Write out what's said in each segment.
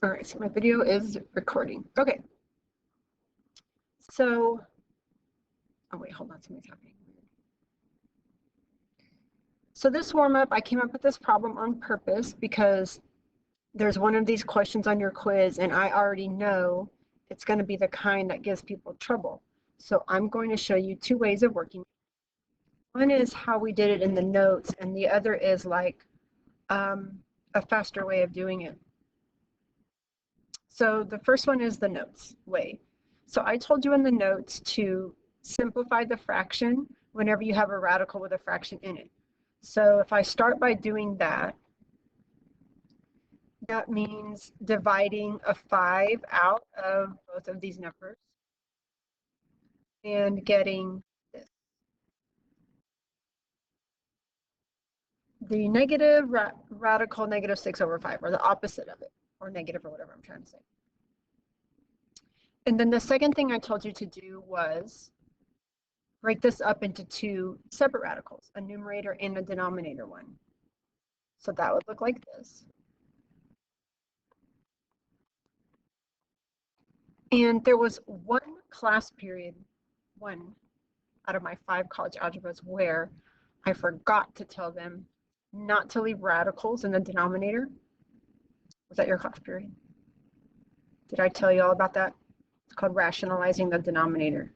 All right, so my video is recording. Okay. So, oh wait, hold on, something's happening. So this warm-up, I came up with this problem on purpose because there's one of these questions on your quiz and I already know it's going to be the kind that gives people trouble. So I'm going to show you two ways of working. One is how we did it in the notes and the other is like a faster way of doing it. So the first one is the notes way. So I told you in the notes to simplify the fraction whenever you have a radical with a fraction in it. So if I start by doing that, that means dividing a 5 out of both of these numbers and getting this. The negative radical negative 6 over 5, or the opposite of it, or negative, or whatever I'm trying to say. And then the second thing I told you to do was break this up into two separate radicals, a numerator and a denominator one. So that would look like this. And there was one class period, one out of my 5 college algebras, where I forgot to tell them not to leave radicals in the denominator. Was that your class period? Did I tell you all about that? It's called rationalizing the denominator.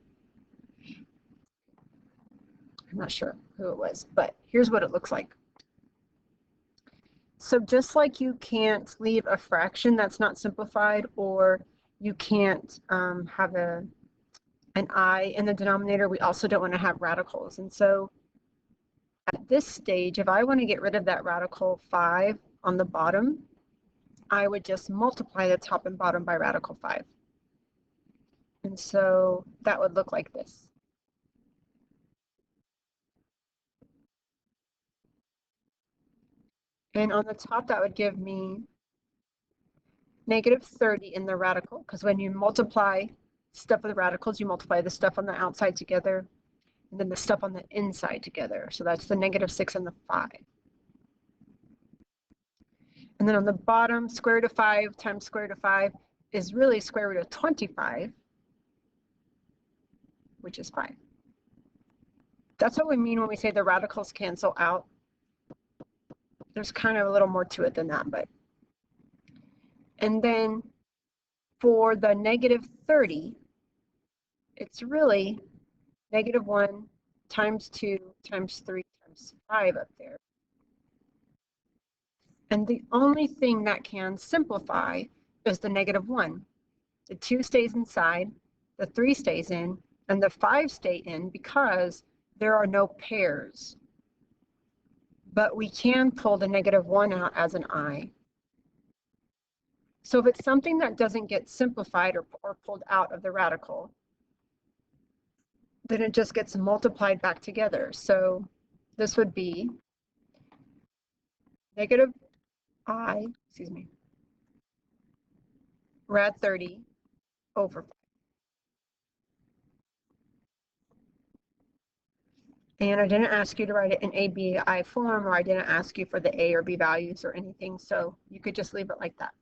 I'm not sure who it was, but here's what it looks like. So just like you can't leave a fraction that's not simplified, or you can't have an I in the denominator, we also don't want to have radicals. And so at this stage, if I want to get rid of that radical 5 on the bottom, I would just multiply the top and bottom by radical 5. And so that would look like this. And on the top, that would give me negative 30 in the radical, because when you multiply stuff with radicals, you multiply the stuff on the outside together, and then the stuff on the inside together. So that's the negative 6 and the 5. And then on the bottom, square root of 5 times square root of 5 is really square root of 25, which is 5. That's what we mean when we say the radicals cancel out. There's kind of a little more to it than that, but. And then for the negative 30, it's really negative 1 times 2 times 3 times 5 up there. And the only thing that can simplify is the negative 1. The 2 stays inside, the 3 stays in, and the 5 stay in because there are no pairs. But we can pull the negative 1 out as an I. So if it's something that doesn't get simplified or pulled out of the radical, then it just gets multiplied back together. So this would be negative I, rad 30 over 5. And I didn't ask you to write it in ABI form, or I didn't ask you for the A or B values or anything, so you could just leave it like that.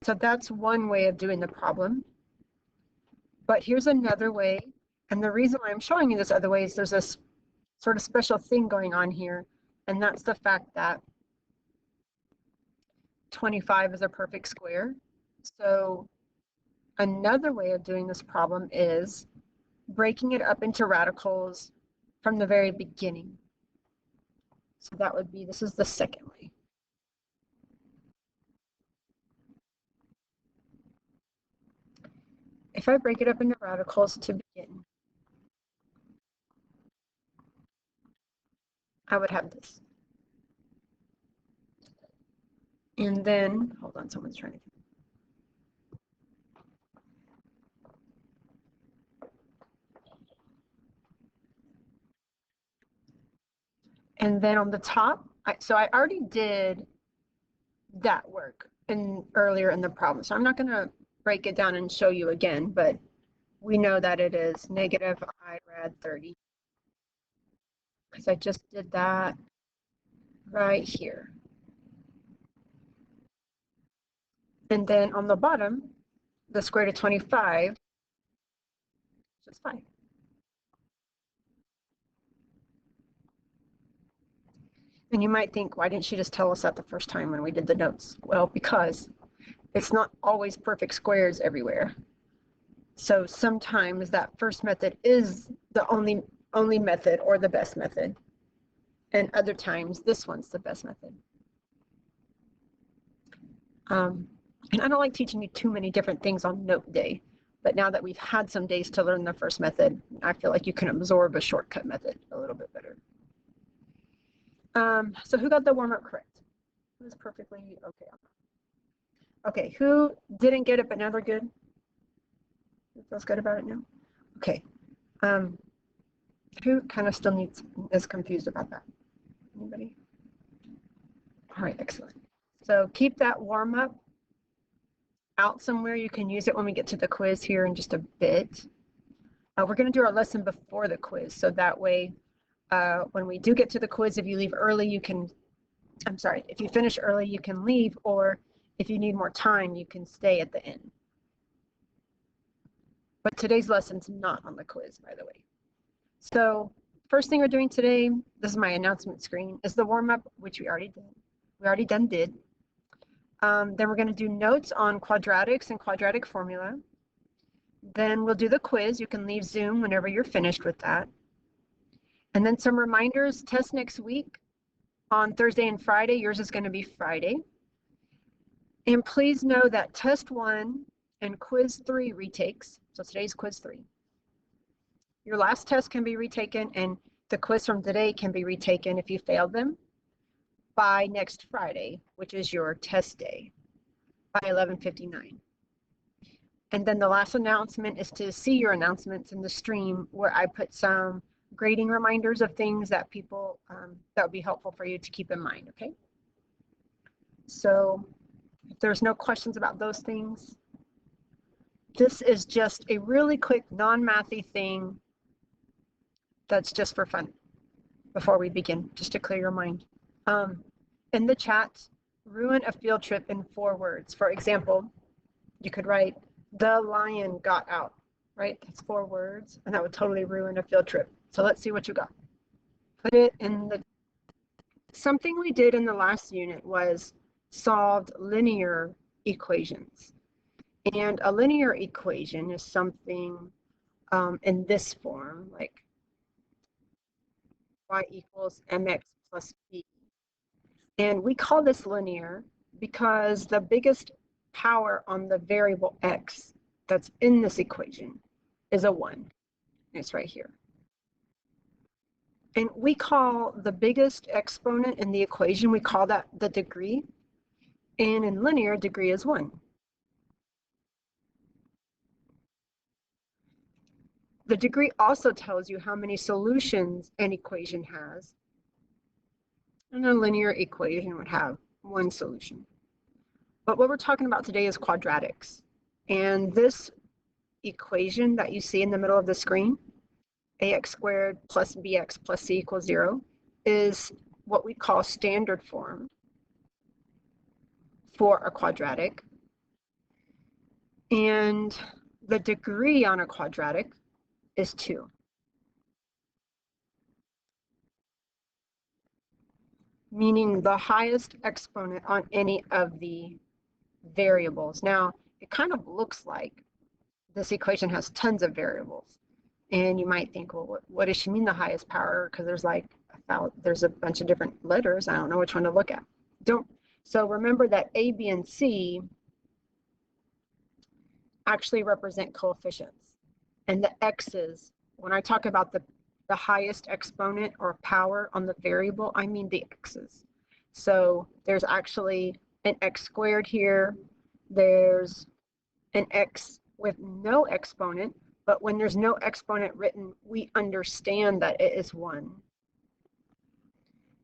So that's one way of doing the problem. But here's another way, and the reason why I'm showing you this other way is there's this sort of special thing going on here, and that's the fact that 25 is a perfect square. So another way of doing this problem is breaking it up into radicals from the very beginning. So that would be, this is the second way. If I break it up into radicals to begin, I would have this. And then, hold on, someone's trying to. And then on the top, so I already did that work earlier in the problem. So I'm not going to break it down and show you again, but we know that it is negative I rad 30. Because I just did that right here. And then on the bottom, the square root of 25 is just 5. And you might think, why didn't she just tell us that the first time when we did the notes? Well, because it's not always perfect squares everywhere. So sometimes that first method is the only method or the best method. And other times this one's the best method. And I don't like teaching you too many different things on note day, but now that we've had some days to learn the first method, I feel like you can absorb a shortcut method a little bit better. So who got the warm-up correct? Who's perfectly okay on that? Okay, who didn't get it but now they're good? Who feels good about it now? Okay. Who kind of still is confused about that? Anybody? All right, excellent. So keep that warm-up out somewhere. You can use it when we get to the quiz here in just a bit. We're going to do our lesson before the quiz, so that way when we do get to the quiz, if you leave early, you can, I'm sorry, if you finish early, you can leave, or if you need more time, you can stay at the end. But today's lesson's not on the quiz, by the way. So first thing we're doing today, this is my announcement screen, is the warm-up, which we already did. We already did. Then we're going to do notes on quadratics and quadratic formula. Then we'll do the quiz. You can leave Zoom whenever you're finished with that. And then some reminders, test next week on Thursday and Friday. Yours is going to be Friday. And please know that test 1 and quiz 3 retakes. So today's quiz 3. Your last test can be retaken, and the quiz from today can be retaken if you failed them by next Friday, which is your test day, by 11:59. And then the last announcement is to see your announcements in the stream, where I put some grading reminders of things that people, that would be helpful for you to keep in mind, okay? So if there's no questions about those things, this is just a really quick non-mathy thing that's just for fun before we begin, just to clear your mind. In the chat, ruin a field trip in 4 words. For example, you could write, the lion got out, right? That's 4 words, and that would totally ruin a field trip. So let's see what you got. Put it in the, something we did in the last unit was solved linear equations. And a linear equation is something in this form, like y equals mx plus b. And we call this linear because the biggest power on the variable x that's in this equation is a 1. It's right here. And we call the biggest exponent in the equation, we call that the degree. And in linear, degree is 1. The degree also tells you how many solutions an equation has. And a linear equation would have 1 solution. But what we're talking about today is quadratics. And this equation that you see in the middle of the screen, ax squared plus bx plus c equals 0, is what we call standard form for a quadratic. And the degree on a quadratic is 2. Meaning the highest exponent on any of the variables. Now, it kind of looks like this equation has tons of variables. And you might think, well, what does she mean the highest power? Because there's like there's a bunch of different letters. I don't know which one to look at. So remember that A, B, and C actually represent coefficients. And the x's, when I talk about the highest exponent or power on the variable, I mean the x's. So there's actually an x squared here. There's an x with no exponent, but when there's no exponent written, we understand that it is 1.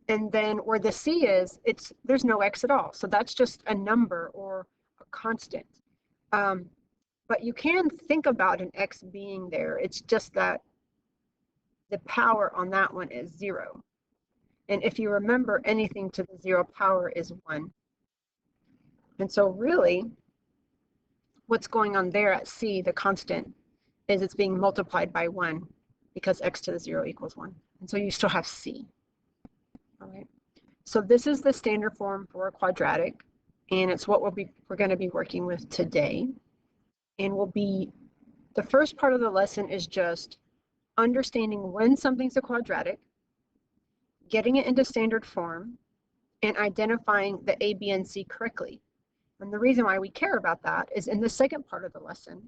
And then where the c is, there's no x at all. So that's just a number or a constant. But you can think about an x being there. It's just that the power on that one is 0. And if you remember, anything to the 0 power is 1. And so really, what's going on there at C, the constant, is it's being multiplied by 1 because x to the 0 equals 1. And so you still have C. All right. So this is the standard form for a quadratic, and it's what we're going to be working with today. And the first part of the lesson is just understanding when something's a quadratic, getting it into standard form, and identifying the A, B, and C correctly. And the reason why we care about that is in the second part of the lesson,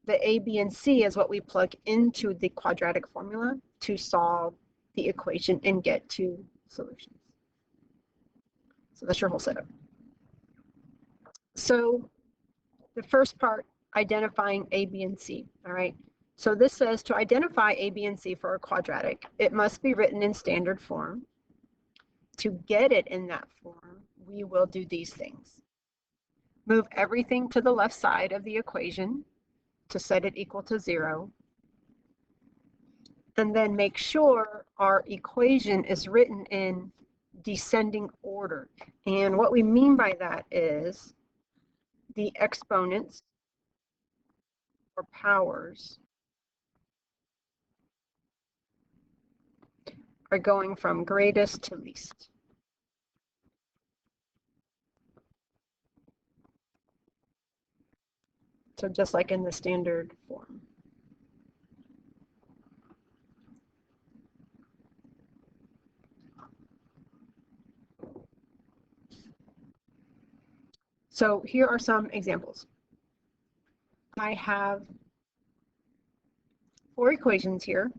the A, B, and C is what we plug into the quadratic formula to solve the equation and get to solutions. So that's your whole setup. So the first part, identifying A, B, and C, all right? So this says to identify A, B, and C for a quadratic, it must be written in standard form. To get it in that form, we will do these things. Move everything to the left side of the equation to set it equal to 0. And then make sure our equation is written in descending order. And what we mean by that is the exponents or powers are going from greatest to least. So just like in the standard form. So here are some examples. I have 4 equations here,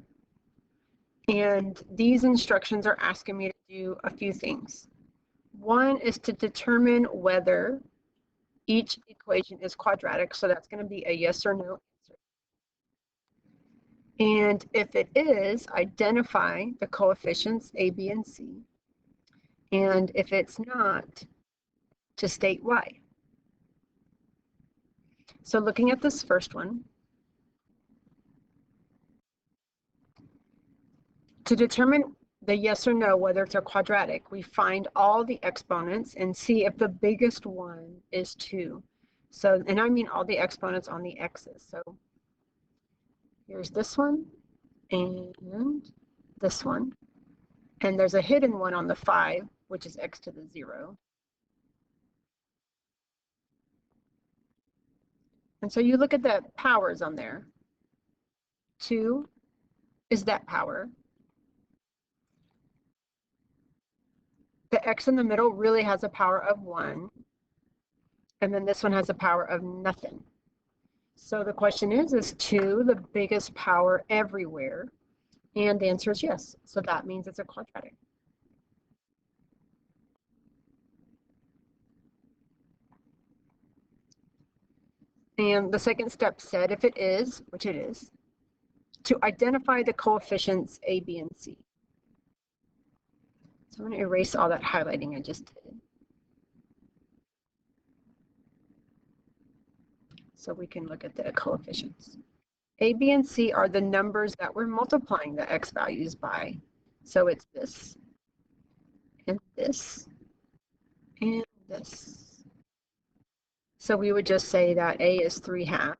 and these instructions are asking me to do a few things. One is to determine whether each equation is quadratic, so that's going to be a yes or no answer. And if it is, identify the coefficients A, B, and C. And if it's not, to state why. So looking at this first one, to determine the yes or no, whether it's a quadratic, we find all the exponents and see if the biggest one is 2. So, and I mean all the exponents on the x's. So here's this one and this one. And there's a hidden one on the 5, which is x to the 0. And so you look at the powers on there. 2 is that power. The x in the middle really has a power of 1. And then this one has a power of nothing. So the question is 2 the biggest power everywhere? And the answer is yes. So that means it's a quadratic. And the second step said if it is, which it is, to identify the coefficients A, B, and C. So I'm going to erase all that highlighting I just did. So we can look at the coefficients. A, B, and C are the numbers that we're multiplying the x values by. So it's this, and this, and this. So we would just say that A is 3/2.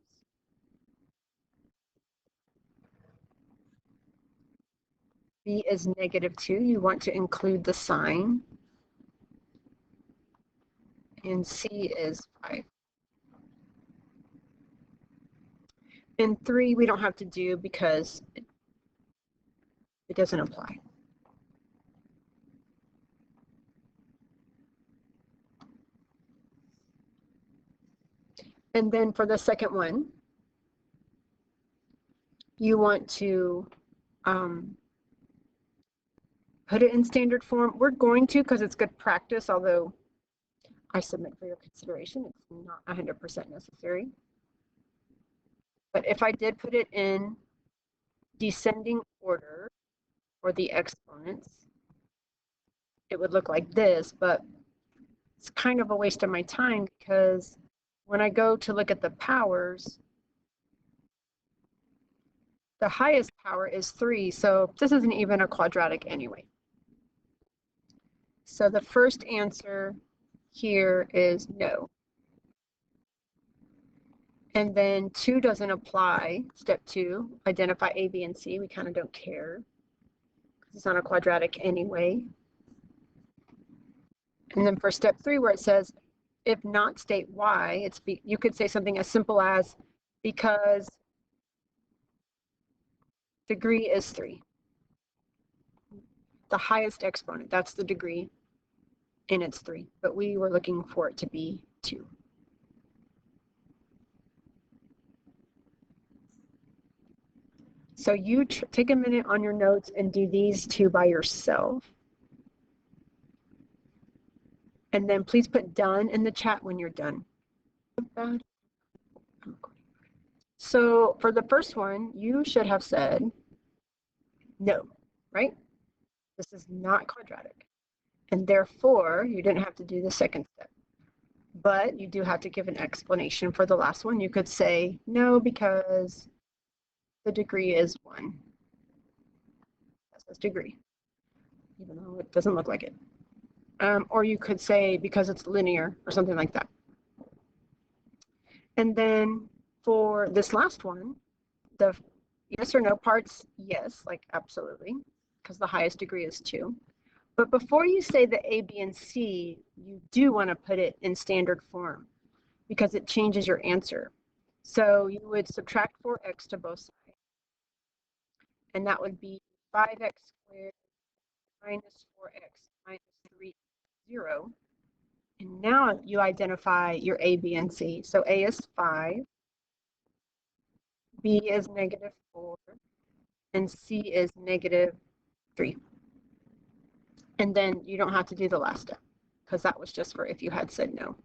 B is -2. You want to include the sign. And C is 5. And 3 we don't have to do because it doesn't apply. And then for the second one, you want to put it in standard form. We're going to because it's good practice, although I submit for your consideration. It's not 100% necessary. But if I did put it in descending order for the exponents, it would look like this, but it's kind of a waste of my time because when I go to look at the powers, the highest power is 3, so this isn't even a quadratic anyway. So the first answer here is no. And then 2 doesn't apply. Step 2, identify A, B, and C. We kind of don't care. It's not a quadratic anyway. And then for step 3, where it says, if not state why, you could say something as simple as because degree is 3. The highest exponent, that's the degree, and it's 3. But we were looking for it to be 2. So you take a minute on your notes and do these 2 by yourself. And then please put done in the chat when you're done. So for the first one, you should have said no, right? This is not quadratic. And therefore, you didn't have to do the second step. But you do have to give an explanation for the last one. You could say no because the degree is 1. That says degree, even though it doesn't look like it. Or you could say because it's linear or something like that. And then for this last one, the yes or no parts, yes, like absolutely, because the highest degree is 2. But before you say the A, B, and C, you do want to put it in standard form because it changes your answer. So you would subtract 4x to both sides, and that would be 5x squared minus 4x minus 3, 0. And now you identify your A, B, and C. So A is 5, B is -4, and C is -3. And then you don't have to do the last step because that was just for if you had said no.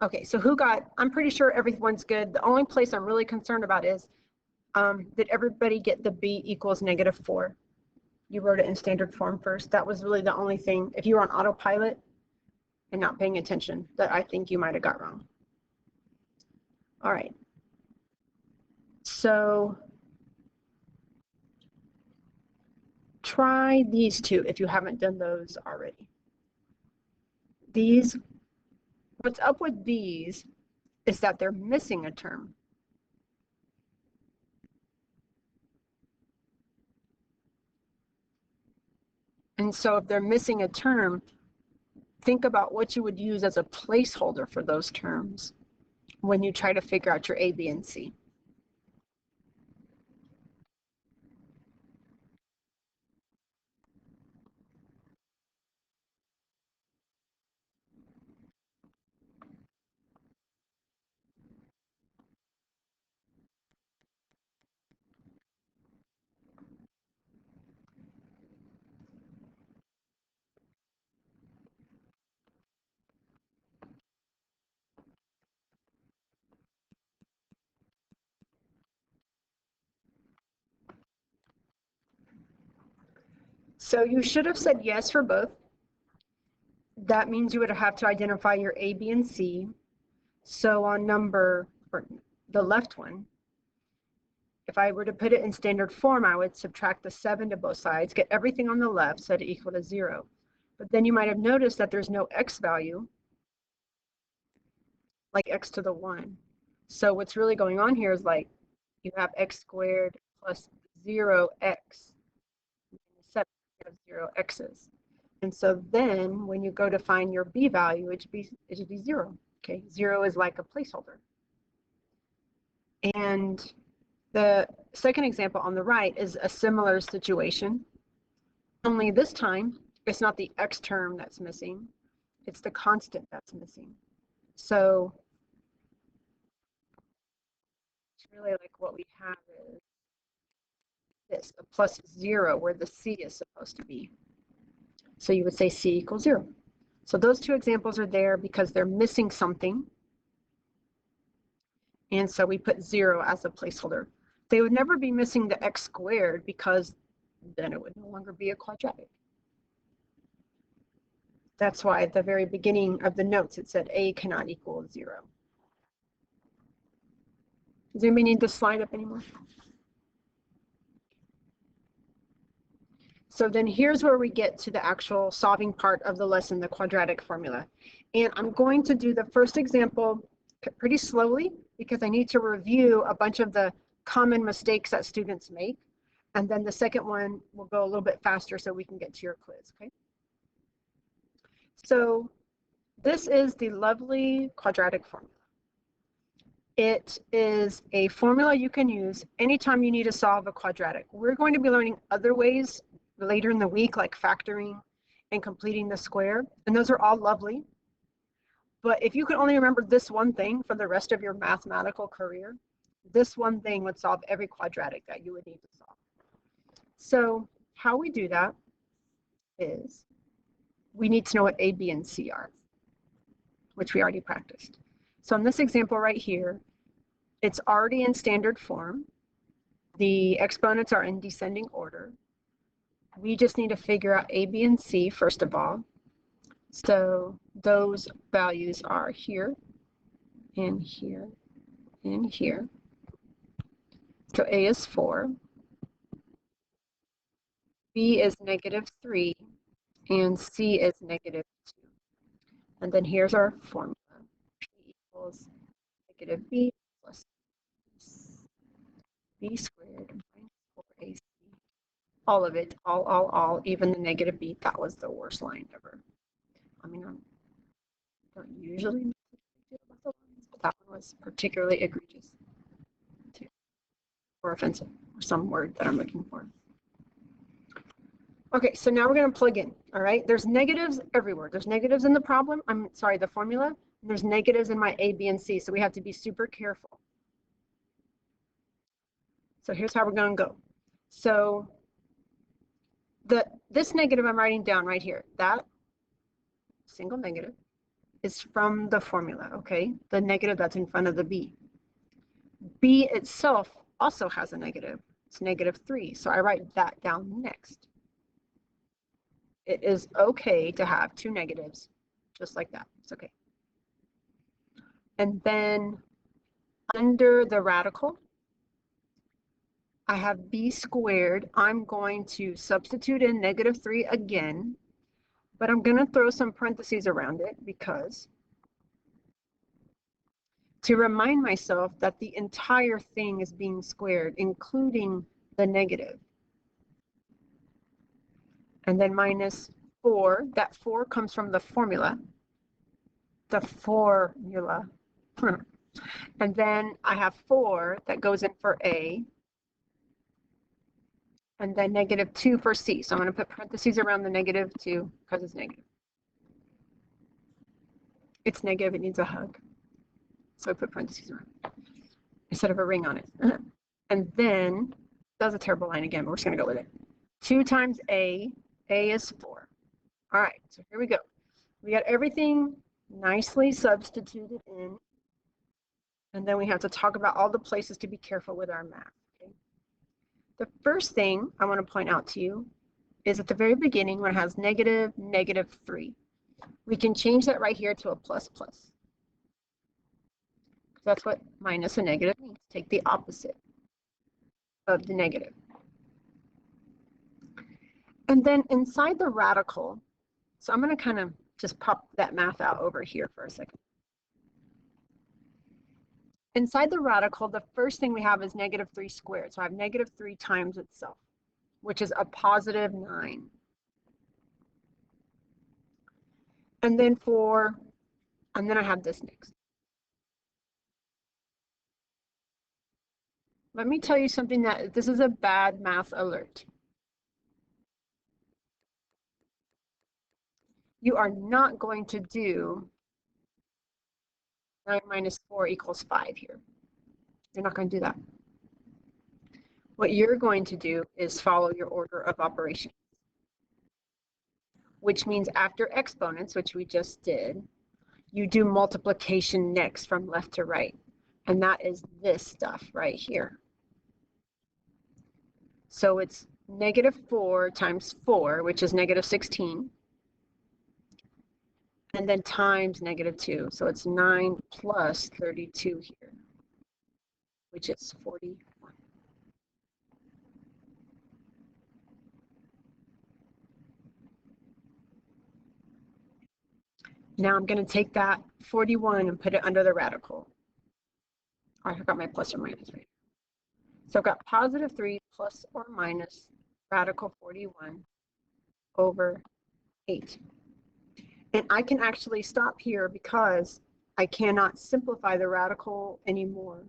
Okay, so I'm pretty sure everyone's good. The only place I'm really concerned about is, did everybody get the B equals -4? You wrote it in standard form first. That was really the only thing, if you were on autopilot and not paying attention, that I think you might have got wrong. All right. So try these 2 if you haven't done those already. What's up with these is that they're missing a term. And so if they're missing a term, think about what you would use as a placeholder for those terms when you try to figure out your A, B, and C. So you should have said yes for both. That means you would have to identify your A, B, and C. So on the left one, if I were to put it in standard form, I would subtract the 7 to both sides, get everything on the left, set it equal to 0. But then you might have noticed that there's no x value, like x to the 1. So what's really going on here is like you have x squared plus 0x, 7, you have 0 x's. And so then when you go to find your b value, it should be 0. Okay, 0 is like a placeholder. And the second example on the right is a similar situation, only this time it's not the x term that's missing, it's the constant that's missing. So it's really like what we have is this, a plus 0 where the c is supposed to be. So you would say c equals 0. So those 2 examples are there because they're missing something. And so we put 0 as a placeholder. They would never be missing the x squared because then it would no longer be a quadratic. That's why at the very beginning of the notes it said a cannot equal 0. Does anybody need the slide up anymore? So then here's where we get to the actual solving part of the lesson, the quadratic formula. And I'm going to do the first example pretty slowly because I need to review a bunch of the common mistakes that students make. And then the second one will go a little bit faster so we can get to your quiz, okay? So this is the lovely quadratic formula. It is a formula you can use anytime you need to solve a quadratic. We're going to be learning other ways later in the week, like factoring and completing the square, and those are all lovely. But if you can only remember this one thing for the rest of your mathematical career, this one thing would solve every quadratic that you would need to solve. So how we do that is we need to know what A, B, and C are, which we already practiced. So in this example right here, it's already in standard form. The exponents are in descending order. We just need to figure out A, B, and C first of all. So those values are here, and here, and here. So A is 4, B is -3, and C is -2. And then here's our formula. P equals -b plus b squared minus 4ac. All of it, all, even the -b. That was the worst line ever. I mean, I don't usually about the lines, but that one was particularly egregious or offensive, or some word that I'm looking for. Okay, so now we're going to plug in, all right? There's negatives everywhere. There's negatives in the problem, the formula, and there's negatives in my A, B, and C, so we have to be super careful. So here's how we're going to go. So this negative I'm writing down right here, that single negative is from the formula, okay? The negative that's in front of the B. B itself also has a negative. It's -3, so I write that down next. It is okay to have two negatives, just like that. It's okay. And then under the radical, I have b squared. I'm going to substitute in -3 again, but I'm going to throw some parentheses around it because to remind myself that the entire thing is being squared, including the negative. And then -4, that 4 comes from the formula. The formula. And then I have 4 that goes in for A, and then -2 for C. So I'm going to put parentheses around the -2 because it's negative. It's negative, it needs a hug. So I put parentheses around it instead of a ring on it. And then, that was a terrible line again, but we're just going to go with it. 2 times A is 4. All right, so here we go. We got everything nicely substituted in. And then we have to talk about all the places to be careful with our math. Okay? The first thing I want to point out to you is at the very beginning when it has -3. We can change that right here to a plus plus. That's what minus a negative means. Take the opposite of the negative. And then inside the radical, so I'm going to kind of just pop that math out over here for a second. Inside the radical, the first thing we have is -3 squared. So I have -3 times itself, which is a +9. And then I have this next. Let me tell you something that this is a bad math alert. You are not going to do 9 minus 4 equals 5 here. You're not going to do that. What you're going to do is follow your order of operations, which means after exponents, which we just did, you do multiplication next from left to right. And that is this stuff right here. So it's -4 times 4, which is -16. And then times -2. So it's 9 plus 32 here, which is 41. Now I'm going to take that 41 and put it under the radical. I got my plus or minus right. So I've got positive 3 plus or minus radical 41 over 8. And I can actually stop here because I cannot simplify the radical anymore.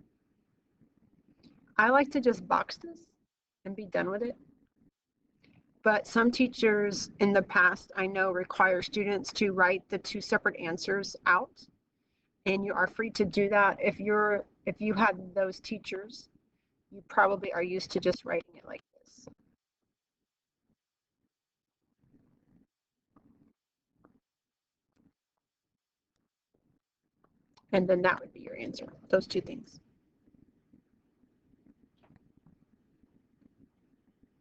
I like to just box this and be done with it. But some teachers in the past, I know, require students to write the two separate answers out. And you are free to do that. If you had those teachers, you probably are used to just writing it like this. And then that would be your answer, those two things.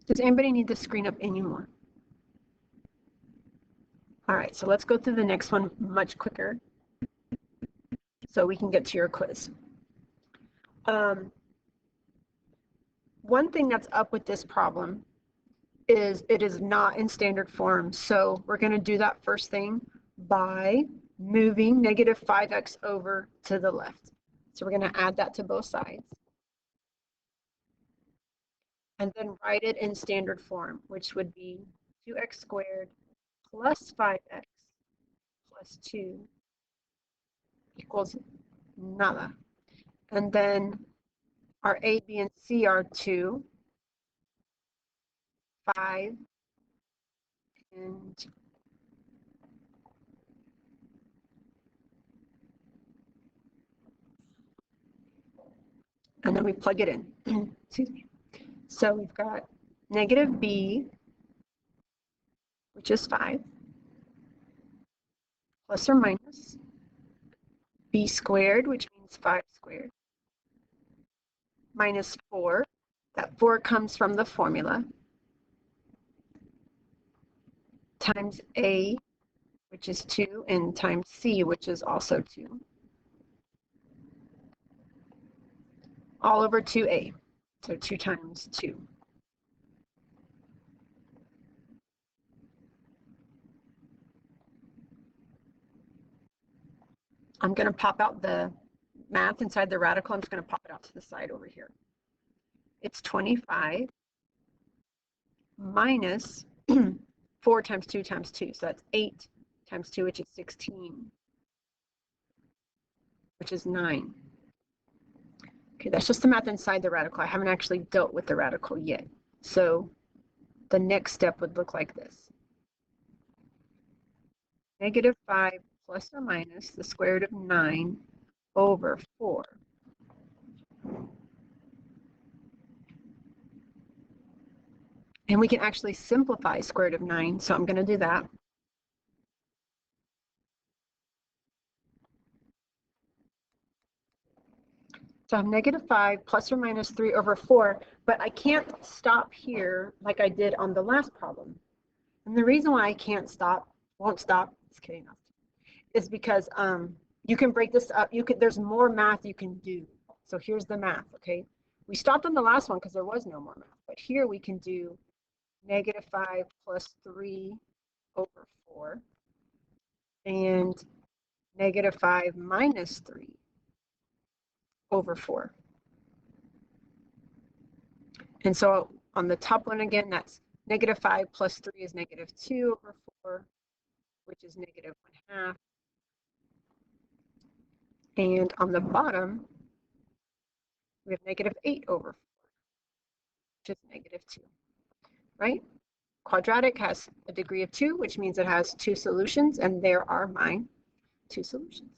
Does anybody need the screen up anymore? All right, so let's go through the next one much quicker so we can get to your quiz. One thing that's up with this problem is it is not in standard form. So we're going to do that first thing by moving negative 5x over to the left. So we're going to add that to both sides. And then write it in standard form, which would be 2x squared plus 5x plus 2 equals nada. And then our A, B, and C are 2, 5, and then we plug it in. Excuse me. So we've got negative b, which is 5, plus or minus b squared, which means 5 squared, minus 4. That 4 comes from the formula, times a, which is 2, and times c, which is also 2, all over 2a. So 2 times 2. I'm going to pop out the math inside the radical. I'm just going to pop it out to the side over here. It's 25 minus 4 times 2 times 2. So that's 8 times 2, which is 16, which is 9. Okay, that's just the math inside the radical. I haven't actually dealt with the radical yet. So the next step would look like this. Negative 5 plus or minus the square root of 9 over 4. And we can actually simplify square root of 9, so I'm going to do that. So I have negative 5 plus or minus 3 over 4, but I can't stop here like I did on the last problem. And the reason why I can't stop, won't stop, just kidding, is because you can break this up. There's more math you can do. So here's the math, okay? We stopped on the last one because there was no more math, but here we can do negative 5 plus 3 over 4 and negative 5 minus 3 over 4. And so on the top one again, that's negative 5 plus 3 is negative 2 over 4, which is negative 1/2. And on the bottom, we have negative 8 over 4, which is negative 2, right? Quadratic has a degree of 2, which means it has 2 solutions, and there are my 2 solutions.